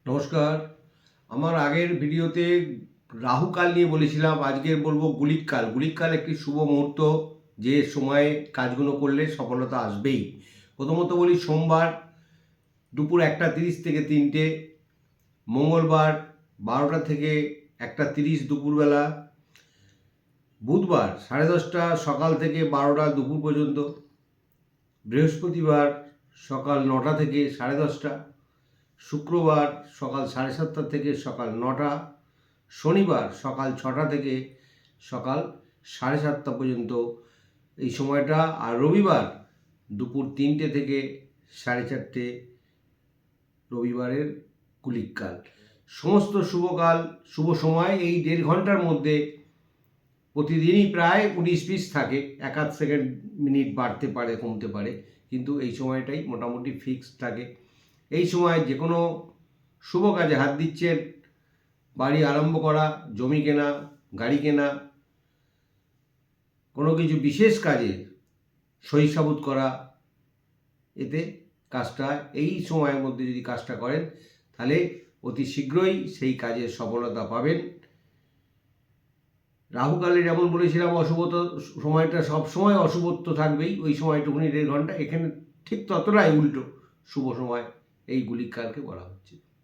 নমস্কার। আমার আগের ভিডিওতে রাহুকাল নিয়ে বলেছিলাম, আজকে বলবো গুলিক কাল। গুলিক কাল একটি শুভ মুহূর্ত, যে সময়ে কাজগুলো করলে সফলতা আসবেই। প্রথমত বলি, সোমবার দুপুর 1:30 থেকে 3টে, মঙ্গলবার 12টা থেকে 1:30 দুপুরবেলা, বুধবার 10:30 সকাল থেকে 12টা দুপুর পর্যন্ত, বৃহস্পতিবার সকাল 9টা থেকে 10:30, শুক্রবার সকাল 7:30 থেকে সকাল 9টা, শনিবার সকাল 6টা থেকে সকাল 7:30 পর্যন্ত এই সময়টা, আর রবিবার দুপুর 3টে থেকে 4:30 রবিবারের কুলিককাল। সমস্ত শুভকাল, শুভ সময় এই 1.5 ঘন্টার মধ্যে প্রতিদিনই প্রায় 19-20 থাকে। 1-8 সেকেন্ড মিনিট বাড়তে পারে, কমতে পারে, কিন্তু এই সময়টাই মোটামুটি ফিক্সড থাকে। এই সময় যে কোনো শুভ কাজে হাত দিচ্ছেন, বাড়ি আরম্ভ করা, জমি কেনা, গাড়ি কেনা, কোনো কিছু বিশেষ কাজে সই সাবুত করা, এতে কাজটা এই সময়ের মধ্যে যদি কাজটা করেন তাহলে অতি শীঘ্রই সেই কাজের সফলতা পাবেন। রাহুকালে যেমন বলেছিলাম অশুভত্ব সময়টা সব সময় অশুভত্ব থাকবেই, ওই সময়টুকুনি 1.5 ঘন্টা, এখানে ঠিক ততটাই উল্টো শুভ সময় এই গুলিক কালকে বলা হচ্ছে।